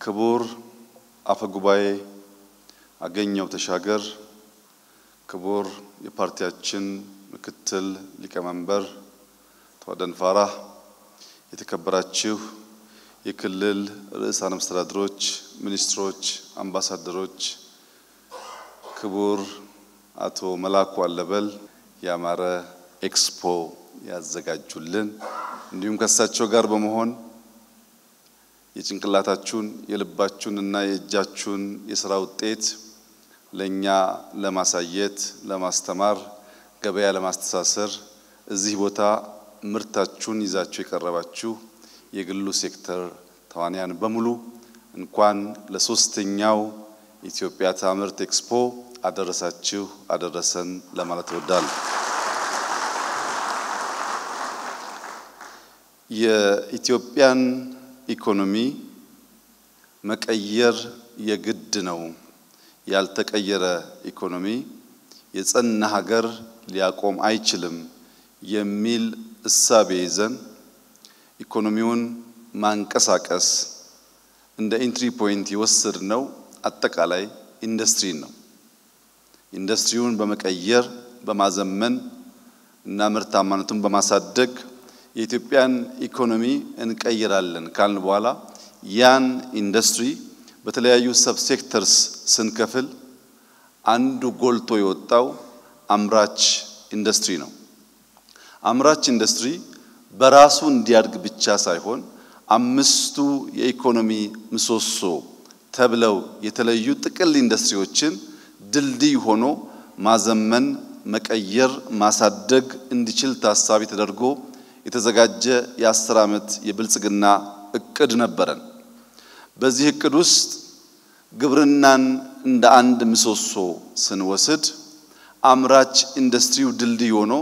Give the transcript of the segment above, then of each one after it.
ክቡር አፈጉባኤ አገኘው ተሻገር፣ ክቡር የፓርቲያችን ምክትል ሊቀመንበር ተወደን ፋራህ፣ የተከበራችሁ የክልል ርዕሳነ መስተዳድሮች፣ ሚኒስትሮች፣ አምባሳደሮች፣ ክቡር አቶ መላኩ አለበል ያማረ ኤክስፖ ያዘጋጁልን፣ እንዲሁም ከሳቸው ጋር በመሆን የጭንቅላታችሁን የልባችሁንና የእጃችሁን የሥራ ውጤት ለኛ ለማሳየት ለማስተማር ገበያ ለማስተሳሰር እዚህ ቦታ ምርታችሁን ይዛችሁ የቀረባችሁ የግሉ ሴክተር ተዋንያን በሙሉ እንኳን ለሶስተኛው ኢትዮጵያ ታምርት ኤክስፖ አደረሳችሁ አደረሰን ለማለት እወዳለሁ። የኢትዮጵያን ኢኮኖሚ መቀየር የግድ ነው። ያልተቀየረ ኢኮኖሚ የጸና ሀገር ሊያቆም አይችልም የሚል እሳቤ ይዘን ኢኮኖሚውን ማንቀሳቀስ እንደ ኢንትሪ ፖይንት የወሰድነው አጠቃላይ ኢንዱስትሪ ነው። ኢንዱስትሪውን በመቀየር በማዘመን እና ምርታማነቱን በማሳደግ የኢትዮጵያን ኢኮኖሚ እንቀይራለን ካልን በኋላ ያን ኢንዱስትሪ በተለያዩ ሰብ ሴክተርስ ስንከፍል አንዱ ጎልቶ የወጣው አምራች ኢንዱስትሪ ነው። አምራች ኢንዱስትሪ በራሱ እንዲያድግ ብቻ ሳይሆን አምስቱ የኢኮኖሚ ምሰሶ ተብለው የተለዩ ጥቅል ኢንዱስትሪዎችን ድልድይ ሆኖ ማዘመን፣ መቀየር፣ ማሳደግ እንዲችል ታሳቢ ተደርጎ የተዘጋጀ የ10 ዓመት የብልጽግና እቅድ ነበረን። በዚህ እቅድ ውስጥ ግብርናን እንደ አንድ ምሰሶ ስንወስድ አምራች ኢንዱስትሪው ድልድይ ሆኖ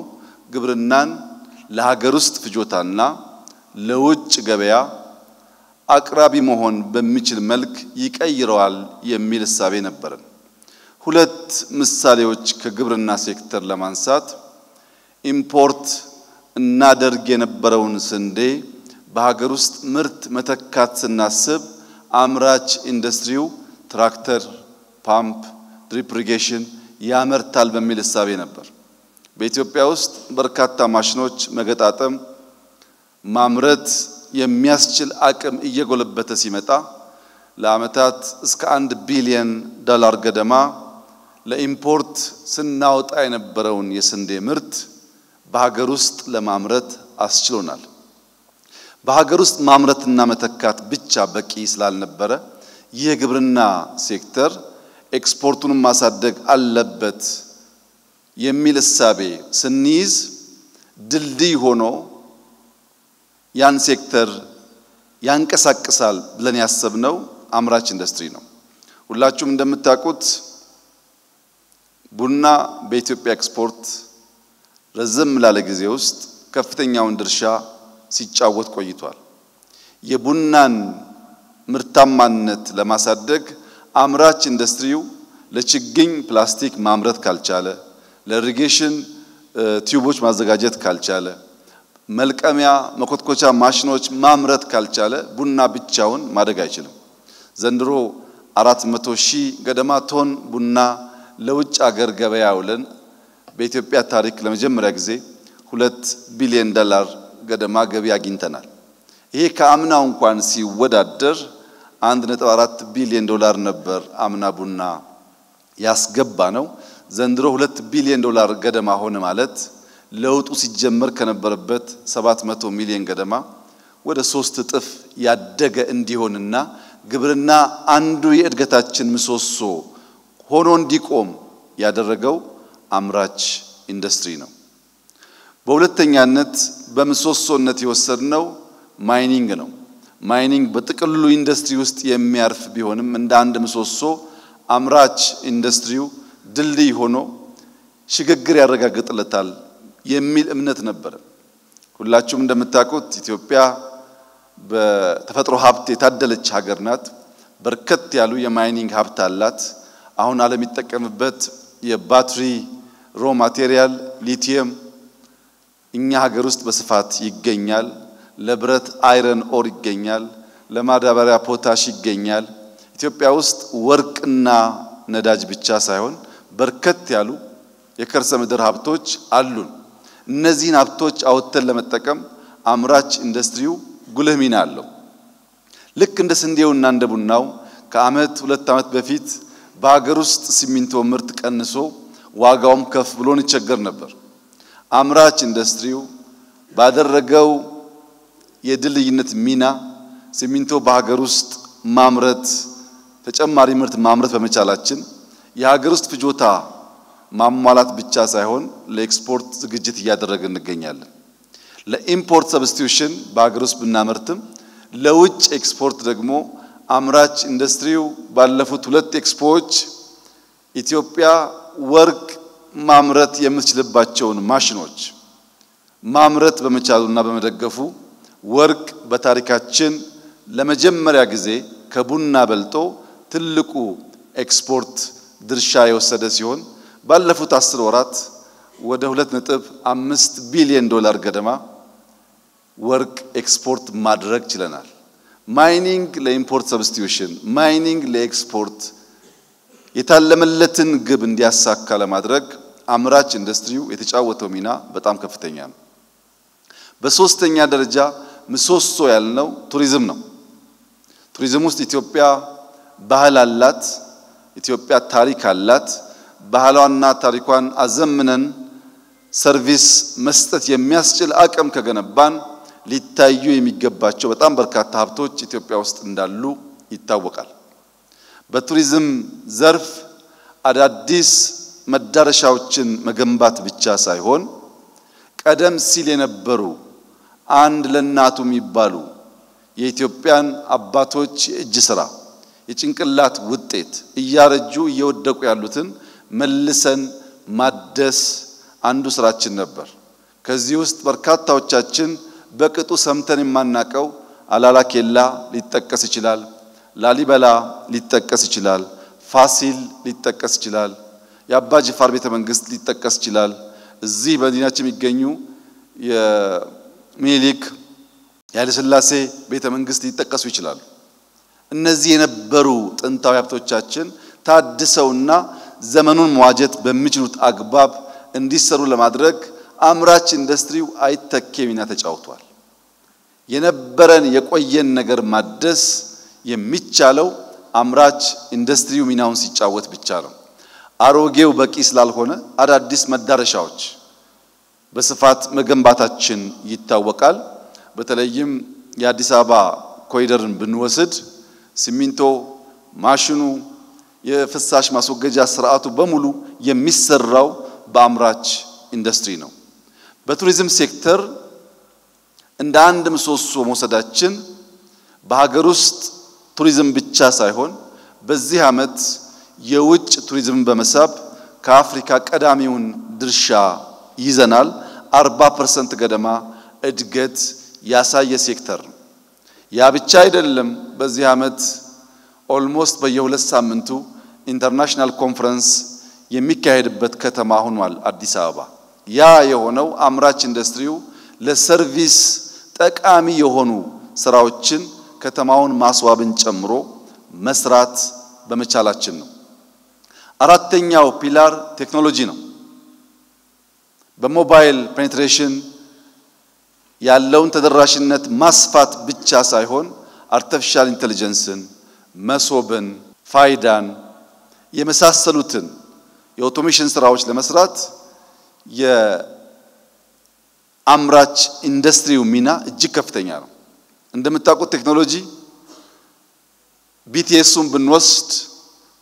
ግብርናን ለሀገር ውስጥ ፍጆታና ለውጭ ገበያ አቅራቢ መሆን በሚችል መልክ ይቀይረዋል የሚል እሳቤ ነበረን። ሁለት ምሳሌዎች ከግብርና ሴክተር ለማንሳት ኢምፖርት እናደርግ የነበረውን ስንዴ በሀገር ውስጥ ምርት መተካት ስናስብ አምራች ኢንዱስትሪው ትራክተር፣ ፓምፕ፣ ድሪፕ ኢሪጌሽን ያመርታል በሚል እሳቤ ነበር። በኢትዮጵያ ውስጥ በርካታ ማሽኖች መገጣጠም ማምረት የሚያስችል አቅም እየጎለበተ ሲመጣ ለአመታት እስከ $1 ቢሊዮን ገደማ ለኢምፖርት ስናወጣ የነበረውን የስንዴ ምርት በሀገር ውስጥ ለማምረት አስችሎናል። በሀገር ውስጥ ማምረትና መተካት ብቻ በቂ ስላልነበረ የግብርና ሴክተር ኤክስፖርቱን ማሳደግ አለበት የሚል እሳቤ ስንይዝ ድልድይ ሆኖ ያን ሴክተር ያንቀሳቅሳል ብለን ያሰብነው አምራች ኢንዱስትሪ ነው። ሁላችሁም እንደምታውቁት ቡና በኢትዮጵያ ኤክስፖርት ረዘም ላለ ጊዜ ውስጥ ከፍተኛውን ድርሻ ሲጫወት ቆይቷል። የቡናን ምርታማነት ለማሳደግ አምራች ኢንዱስትሪው ለችግኝ ፕላስቲክ ማምረት ካልቻለ፣ ለኢሪጌሽን ቲዩቦች ማዘጋጀት ካልቻለ፣ መልቀሚያ መኮትኮቻ ማሽኖች ማምረት ካልቻለ ቡና ብቻውን ማደግ አይችልም። ዘንድሮ 400,000 ገደማ ቶን ቡና ለውጭ ሀገር ገበያ ውለን በኢትዮጵያ ታሪክ ለመጀመሪያ ጊዜ $2 ቢሊዮን ገደማ ገቢ አግኝተናል። ይሄ ከአምናው እንኳን ሲወዳደር $1.4 ቢሊዮን ነበር አምና ቡና ያስገባ ነው። ዘንድሮ $2 ቢሊዮን ገደማ ሆነ ማለት ለውጡ ሲጀመር ከነበረበት 700 ሚሊዮን ገደማ ወደ 3 እጥፍ ያደገ እንዲሆንና ግብርና አንዱ የእድገታችን ምሰሶ ሆኖ እንዲቆም ያደረገው አምራች ኢንዱስትሪ ነው። በሁለተኛነት በምሰሶነት የወሰድነው ማይኒንግ ነው። ማይኒንግ በጥቅሉ ኢንዱስትሪ ውስጥ የሚያርፍ ቢሆንም እንደ አንድ ምሰሶ አምራች ኢንዱስትሪው ድልድይ ሆኖ ሽግግር ያረጋግጥለታል የሚል እምነት ነበር። ሁላችሁም እንደምታውቁት ኢትዮጵያ በተፈጥሮ ሀብት የታደለች ሀገር ናት። በርከት ያሉ የማይኒንግ ሀብት አላት። አሁን ዓለም ይጠቀምበት የባትሪ ሮ ማቴሪያል ሊቲየም እኛ ሀገር ውስጥ በስፋት ይገኛል። ለብረት አይረን ኦር ይገኛል። ለማዳበሪያ ፖታሽ ይገኛል። ኢትዮጵያ ውስጥ ወርቅና ነዳጅ ብቻ ሳይሆን በርከት ያሉ የከርሰ ምድር ሀብቶች አሉን። እነዚህን ሀብቶች አውጥተን ለመጠቀም አምራች ኢንዱስትሪው ጉልህ ሚና አለው። ልክ እንደ ስንዴውና እንደ ቡናው ከአመት 2 አመት በፊት በአገር ውስጥ ሲሚንቶ ምርት ቀንሶ ዋጋውም ከፍ ብሎን ይቸገር ነበር። አምራች ኢንዱስትሪው ባደረገው የድልይነት ሚና ሲሚንቶ በአገር ውስጥ ማምረት ተጨማሪ ምርት ማምረት በመቻላችን የሀገር ውስጥ ፍጆታ ማሟላት ብቻ ሳይሆን ለኤክስፖርት ዝግጅት እያደረግን እንገኛለን። ለኢምፖርት ሰብስቲዩሽን በአገር ውስጥ ብናመርትም ለውጭ ኤክስፖርት ደግሞ አምራች ኢንዱስትሪው ባለፉት 2 ኤክስፖዎች ኢትዮጵያ ወርቅ ማምረት የምትችልባቸውን ማሽኖች ማምረት በመቻሉና በመደገፉ ወርቅ በታሪካችን ለመጀመሪያ ጊዜ ከቡና በልጦ ትልቁ ኤክስፖርት ድርሻ የወሰደ ሲሆን ባለፉት 10 ወራት ወደ 2.5 ቢሊዮን ዶላር ገደማ ወርቅ ኤክስፖርት ማድረግ ችለናል። ማይኒንግ ለኢምፖርት ሰብስቲዩሽን ማይኒንግ ለኤክስፖርት የታለመለትን ግብ እንዲያሳካ ለማድረግ አምራች ኢንዱስትሪው የተጫወተው ሚና በጣም ከፍተኛ ነው። በሶስተኛ ደረጃ ምሰሶ ያልነው ቱሪዝም ነው። ቱሪዝም ውስጥ ኢትዮጵያ ባህል አላት፣ ኢትዮጵያ ታሪክ አላት። ባህሏና ታሪኳን አዘምነን ሰርቪስ መስጠት የሚያስችል አቅም ከገነባን ሊታዩ የሚገባቸው በጣም በርካታ ሀብቶች ኢትዮጵያ ውስጥ እንዳሉ ይታወቃል። በቱሪዝም ዘርፍ አዳዲስ መዳረሻዎችን መገንባት ብቻ ሳይሆን ቀደም ሲል የነበሩ አንድ ለናቱ የሚባሉ የኢትዮጵያን አባቶች የእጅ ስራ የጭንቅላት ውጤት እያረጁ እየወደቁ ያሉትን መልሰን ማደስ አንዱ ስራችን ነበር። ከዚህ ውስጥ በርካታዎቻችን በቅጡ ሰምተን የማናቀው አላላ ኬላ ሊጠቀስ ይችላል፣ ላሊበላ ሊጠቀስ ይችላል፣ ፋሲል ሊጠቀስ ይችላል፣ የአባ ጅፋር ቤተ መንግስት ሊጠቀስ ይችላል። እዚህ በመዲናችን የሚገኙ የሚኒሊክ የኃይለ ሥላሴ ቤተ መንግስት ሊጠቀሱ ይችላሉ። እነዚህ የነበሩ ጥንታዊ ሀብቶቻችን ታድሰውና ዘመኑን መዋጀት በሚችሉት አግባብ እንዲሰሩ ለማድረግ አምራች ኢንዱስትሪው አይተኬ ሚና ተጫውቷል። የነበረን የቆየን ነገር ማደስ የሚቻለው አምራች ኢንዱስትሪው ሚናውን ሲጫወት ብቻ ነው። አሮጌው በቂ ስላልሆነ አዳዲስ መዳረሻዎች በስፋት መገንባታችን ይታወቃል። በተለይም የአዲስ አበባ ኮሪደርን ብንወስድ ሲሚንቶ ማሽኑ የፍሳሽ ማስወገጃ ስርዓቱ በሙሉ የሚሰራው በአምራች ኢንዱስትሪ ነው። በቱሪዝም ሴክተር እንደ አንድ ምሰሶ መውሰዳችን በሀገር ውስጥ ቱሪዝም ብቻ ሳይሆን በዚህ አመት የውጭ ቱሪዝም በመሳብ ከአፍሪካ ቀዳሚውን ድርሻ ይዘናል። 40% ገደማ እድገት ያሳየ ሴክተር ነው። ያ ብቻ አይደለም። በዚህ አመት ኦልሞስት በየ2 ሳምንቱ ኢንተርናሽናል ኮንፈረንስ የሚካሄድበት ከተማ ሆኗል አዲስ አበባ። ያ የሆነው አምራች ኢንዱስትሪው ለሰርቪስ ጠቃሚ የሆኑ ስራዎችን ከተማውን ማስዋብን ጨምሮ መስራት በመቻላችን ነው። አራተኛው ፒላር ቴክኖሎጂ ነው። በሞባይል ፔኔትሬሽን ያለውን ተደራሽነት ማስፋት ብቻ ሳይሆን አርቲፊሻል ኢንተለጀንስን፣ መሶብን፣ ፋይዳን የመሳሰሉትን የኦቶሜሽን ስራዎች ለመስራት የአምራች ኢንዱስትሪው ሚና እጅግ ከፍተኛ ነው። እንደምታውቁት ቴክኖሎጂ ቢቲኤስን ብንወስድ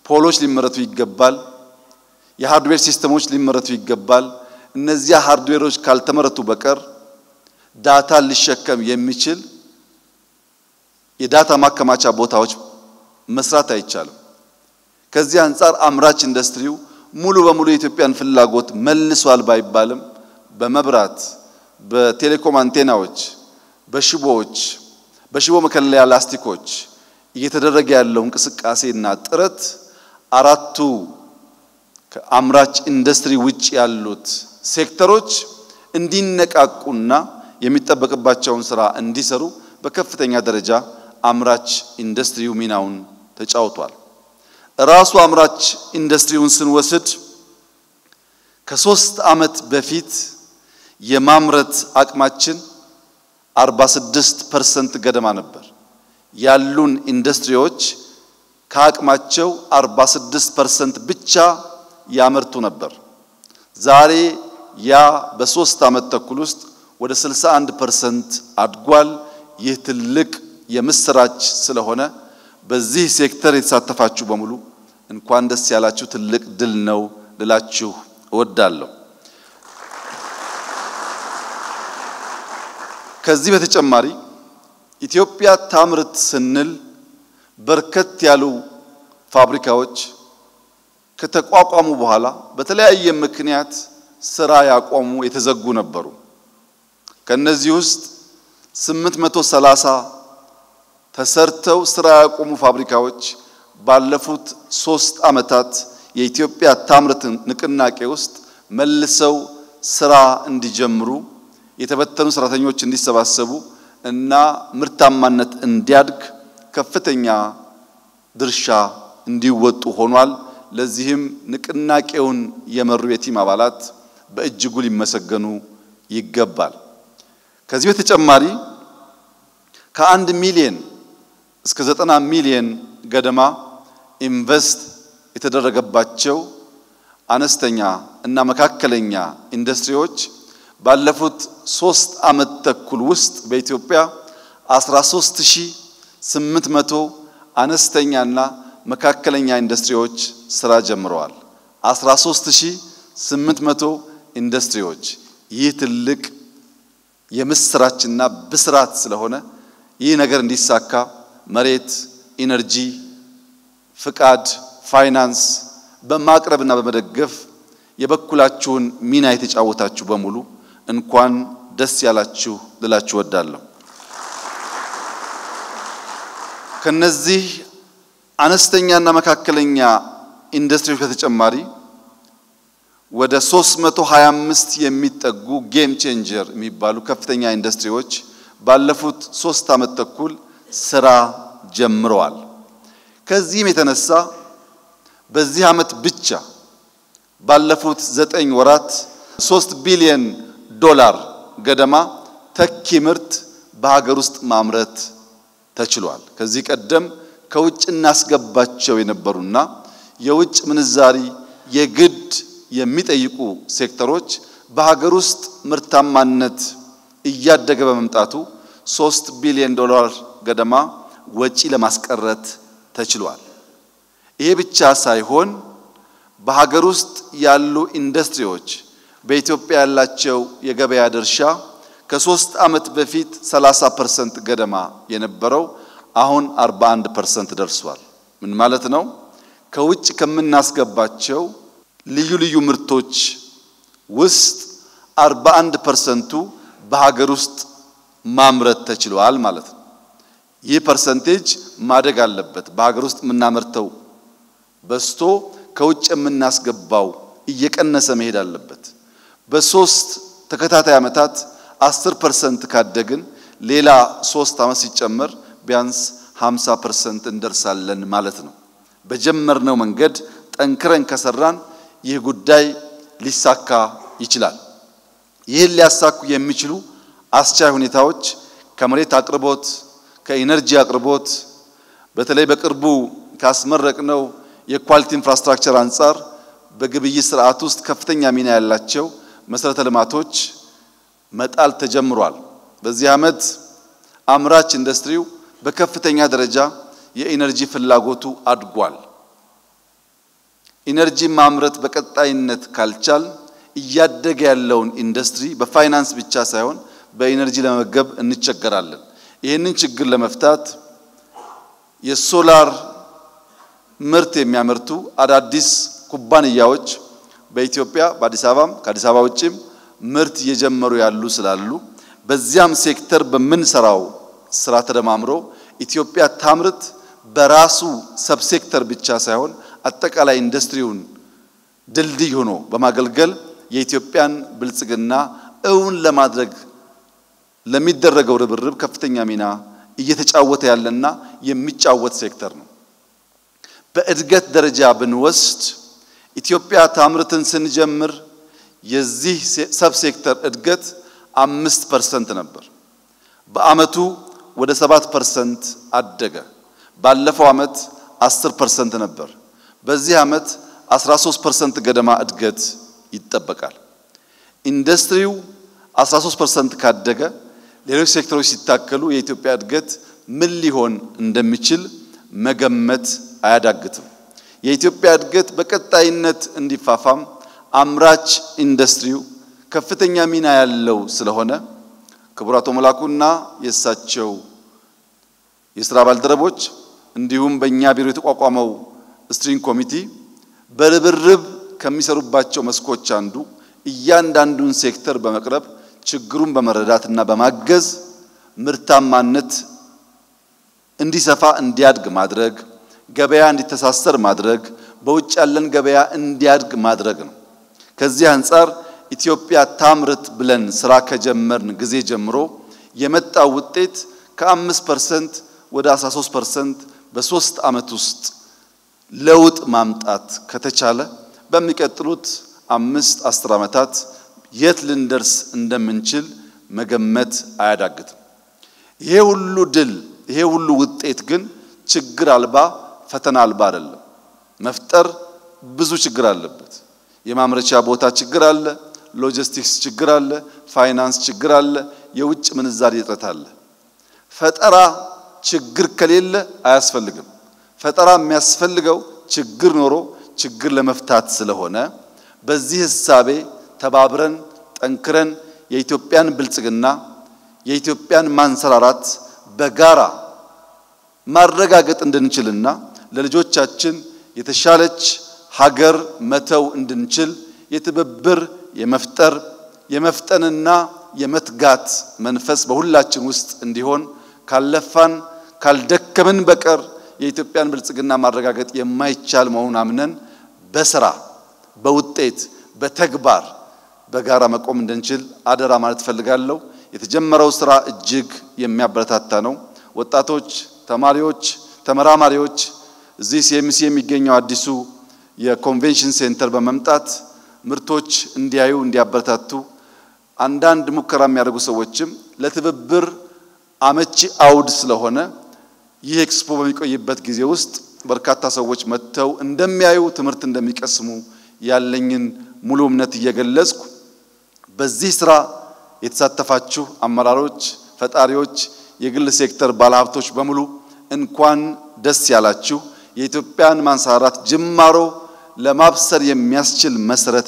ፖሎች ሊመረቱ ይገባል፣ የሃርድዌር ሲስተሞች ሊመረቱ ይገባል። እነዚያ ሃርድዌሮች ካልተመረቱ በቀር ዳታ ሊሸከም የሚችል የዳታ ማከማቻ ቦታዎች መስራት አይቻልም። ከዚህ አንፃር አምራች ኢንዱስትሪው ሙሉ በሙሉ የኢትዮጵያን ፍላጎት መልሷል ባይባልም በመብራት፣ በቴሌኮም አንቴናዎች፣ በሽቦዎች፣ በሽቦ መከለያ ላስቲኮች እየተደረገ ያለው እንቅስቃሴና ጥረት አራቱ ከአምራች ኢንዱስትሪ ውጭ ያሉት ሴክተሮች እንዲነቃቁና የሚጠበቅባቸውን ስራ እንዲሰሩ በከፍተኛ ደረጃ አምራች ኢንዱስትሪው ሚናውን ተጫውቷል። ራሱ አምራች ኢንዱስትሪውን ስንወስድ ከ3 ዓመት በፊት የማምረት አቅማችን 46% ገደማ ነበር። ያሉን ኢንዱስትሪዎች ከአቅማቸው 46% ብቻ ያመርቱ ነበር። ዛሬ ያ በ3 ዓመት ተኩል ውስጥ ወደ 61% አድጓል። ይህ ትልቅ የምስራች ስለሆነ በዚህ ሴክተር የተሳተፋችሁ በሙሉ እንኳን ደስ ያላችሁ፣ ትልቅ ድል ነው ልላችሁ እወዳለሁ። ከዚህ በተጨማሪ ኢትዮጵያ ታምርት ስንል በርከት ያሉ ፋብሪካዎች ከተቋቋሙ በኋላ በተለያየ ምክንያት ስራ ያቆሙ የተዘጉ ነበሩ። ከነዚህ ውስጥ 830 ተሰርተው ስራ ያቆሙ ፋብሪካዎች ባለፉት 3 ዓመታት የኢትዮጵያ ታምርት ንቅናቄ ውስጥ መልሰው ስራ እንዲጀምሩ የተበተኑ ሰራተኞች እንዲሰባሰቡ እና ምርታማነት እንዲያድግ ከፍተኛ ድርሻ እንዲወጡ ሆኗል። ለዚህም ንቅናቄውን የመሩ የቲም አባላት በእጅጉ ሊመሰገኑ ይገባል። ከዚህ በተጨማሪ ከ1 ሚሊዮን እስከ 90 ሚሊዮን ገደማ ኢንቨስት የተደረገባቸው አነስተኛ እና መካከለኛ ኢንዱስትሪዎች ባለፉት 3 ዓመት ተኩል ውስጥ በኢትዮጵያ 13800 አነስተኛና መካከለኛ ኢንዱስትሪዎች ስራ ጀምረዋል። 13800 ኢንዱስትሪዎች። ይህ ትልቅ የምስራችና ብስራት ስለሆነ ይህ ነገር እንዲሳካ መሬት፣ ኢነርጂ፣ ፍቃድ፣ ፋይናንስ በማቅረብና በመደገፍ የበኩላችሁን ሚና የተጫወታችሁ በሙሉ እንኳን ደስ ያላችሁ ልላችሁ ወዳለሁ። ከነዚህ አነስተኛና መካከለኛ ኢንዱስትሪዎች በተጨማሪ ወደ 325 የሚጠጉ ጌም ቼንጀር የሚባሉ ከፍተኛ ኢንዱስትሪዎች ባለፉት 3 ዓመት ተኩል ስራ ጀምረዋል። ከዚህም የተነሳ በዚህ ዓመት ብቻ ባለፉት 9 ወራት 3 ቢሊዮን ዶላር ገደማ ተኪ ምርት በሀገር ውስጥ ማምረት ተችሏል። ከዚህ ቀደም ከውጭ እናስገባቸው የነበሩና የውጭ ምንዛሪ የግድ የሚጠይቁ ሴክተሮች በሀገር ውስጥ ምርታማነት እያደገ በመምጣቱ 3 ቢሊዮን ዶላር ገደማ ወጪ ለማስቀረት ተችሏል። ይሄ ብቻ ሳይሆን በሀገር ውስጥ ያሉ ኢንዱስትሪዎች በኢትዮጵያ ያላቸው የገበያ ድርሻ ከ3 ዓመት በፊት 30% ገደማ የነበረው አሁን 41% ደርሷል። ምን ማለት ነው? ከውጭ ከምናስገባቸው ልዩ ልዩ ምርቶች ውስጥ 41%ቱ በሀገር ውስጥ ማምረት ተችሏል ማለት ነው። ይህ ፐርሰንቴጅ ማደግ አለበት። በሀገር ውስጥ የምናመርተው በስቶ ከውጭ የምናስገባው እየቀነሰ መሄድ አለበት። በ3 ተከታታይ ዓመታት 10% ካደግን ሌላ 3 ዓመት ሲጨመር ቢያንስ 50% እንደርሳለን ማለት ነው። በጀመርነው መንገድ ጠንክረን ከሰራን ይህ ጉዳይ ሊሳካ ይችላል። ይህን ሊያሳኩ የሚችሉ አስቻይ ሁኔታዎች ከመሬት አቅርቦት፣ ከኢነርጂ አቅርቦት፣ በተለይ በቅርቡ ካስመረቅነው የኳሊቲ ኢንፍራስትራክቸር አንፃር በግብይት ስርዓት ውስጥ ከፍተኛ ሚና ያላቸው መሰረተ ልማቶች መጣል ተጀምሯል። በዚህ ዓመት አምራች ኢንዱስትሪው በከፍተኛ ደረጃ የኢነርጂ ፍላጎቱ አድጓል። ኢነርጂ ማምረት በቀጣይነት ካልቻል እያደገ ያለውን ኢንዱስትሪ በፋይናንስ ብቻ ሳይሆን በኢነርጂ ለመገብ እንቸገራለን። ይህንን ችግር ለመፍታት የሶላር ምርት የሚያመርቱ አዳዲስ ኩባንያዎች በኢትዮጵያ በአዲስ አበባም ከአዲስ አበባ ውጭም ምርት እየጀመሩ ያሉ ስላሉ በዚያም ሴክተር በመንሰራው ስራ ተደማምሮ ኢትዮጵያ ታምርት በራሱ ሰብሴክተር ብቻ ሳይሆን አጠቃላይ ኢንዱስትሪውን ድልድይ ሆኖ በማገልገል የኢትዮጵያን ብልጽግና እውን ለማድረግ ለሚደረገው ርብርብ ከፍተኛ ሚና እየተጫወተ ያለና የሚጫወት ሴክተር ነው። በእድገት ደረጃ ብንወስድ ኢትዮጵያ ታምርትን ስንጀምር የዚህ ሰብ ሴክተር እድገት 5% ነበር። በአመቱ ወደ 7% አደገ። ባለፈው አመት 10% ነበር። በዚህ አመት 13% ገደማ እድገት ይጠበቃል። ኢንዱስትሪው 13% ካደገ ሌሎች ሴክተሮች ሲታከሉ የኢትዮጵያ እድገት ምን ሊሆን እንደሚችል መገመት አያዳግትም። የኢትዮጵያ እድገት በቀጣይነት እንዲፋፋም አምራች ኢንዱስትሪው ከፍተኛ ሚና ያለው ስለሆነ ክቡር አቶ መላኩና የሳቸው የሥራ ባልደረቦች እንዲሁም በእኛ ቢሮ የተቋቋመው ስትሪንግ ኮሚቴ በርብርብ ከሚሰሩባቸው መስኮች አንዱ እያንዳንዱን ሴክተር በመቅረብ ችግሩን በመረዳትና በማገዝ ምርታማነት እንዲሰፋ እንዲያድግ ማድረግ፣ ገበያ እንዲተሳሰር ማድረግ፣ በውጭ ያለን ገበያ እንዲያድግ ማድረግ ነው። ከዚህ አንፃር ኢትዮጵያ ታምርት ብለን ስራ ከጀመርን ጊዜ ጀምሮ የመጣው ውጤት ከ5% ወደ 13% በ3 አመት ውስጥ ለውጥ ማምጣት ከተቻለ በሚቀጥሉት 5-10 አመታት የት ልንደርስ እንደምንችል መገመት አያዳግትም። ይሄ ሁሉ ድል ይሄ ሁሉ ውጤት ግን ችግር አልባ ፈተና አልባ አይደለም። መፍጠር ብዙ ችግር አለበት። የማምረቻ ቦታ ችግር አለ፣ ሎጂስቲክስ ችግር አለ፣ ፋይናንስ ችግር አለ፣ የውጭ ምንዛሪ እጥረት አለ። ፈጠራ ችግር ከሌለ አያስፈልግም። ፈጠራ የሚያስፈልገው ችግር ኖሮ ችግር ለመፍታት ስለሆነ በዚህ ሐሳቤ ተባብረን ጠንክረን የኢትዮጵያን ብልጽግና የኢትዮጵያን ማንሰራራት በጋራ ማረጋገጥ እንድንችልና ለልጆቻችን የተሻለች ሀገር መተው እንድንችል የትብብር የመፍጠር የመፍጠንና የመትጋት መንፈስ በሁላችን ውስጥ እንዲሆን ካልለፋን ካልደከምን በቀር የኢትዮጵያን ብልጽግና ማረጋገጥ የማይቻል መሆኑን አምነን በስራ በውጤት በተግባር በጋራ መቆም እንድንችል አደራ ማለት ፈልጋለሁ። የተጀመረው ስራ እጅግ የሚያበረታታ ነው። ወጣቶች፣ ተማሪዎች፣ ተመራማሪዎች እዚህ ሲኤምሲ የሚገኘው አዲሱ የኮንቬንሽን ሴንተር በመምጣት ምርቶች እንዲያዩ እንዲያበረታቱ አንዳንድ ሙከራ የሚያደርጉ ሰዎችም ለትብብር አመቺ አውድ ስለሆነ ይህ ኤክስፖ በሚቆይበት ጊዜ ውስጥ በርካታ ሰዎች መጥተው እንደሚያዩ ትምህርት እንደሚቀስሙ ያለኝን ሙሉ እምነት እየገለጽኩ በዚህ ስራ የተሳተፋችሁ አመራሮች፣ ፈጣሪዎች፣ የግል ሴክተር ባለሀብቶች በሙሉ እንኳን ደስ ያላችሁ። የኢትዮጵያን ማንሰራራት ጅማሮ ለማብሰር የሚያስችል መሰረት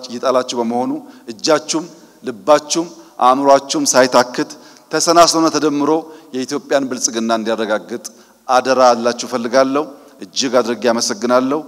እየጣላችሁ በመሆኑ እጃችሁም ልባችሁም አእምሯችሁም ሳይታክት ተሰናስሎና ተደምሮ የኢትዮጵያን ብልጽግና እንዲያረጋግጥ አደራ አላችሁ ፈልጋለሁ። እጅግ አድርጌ አመሰግናለሁ።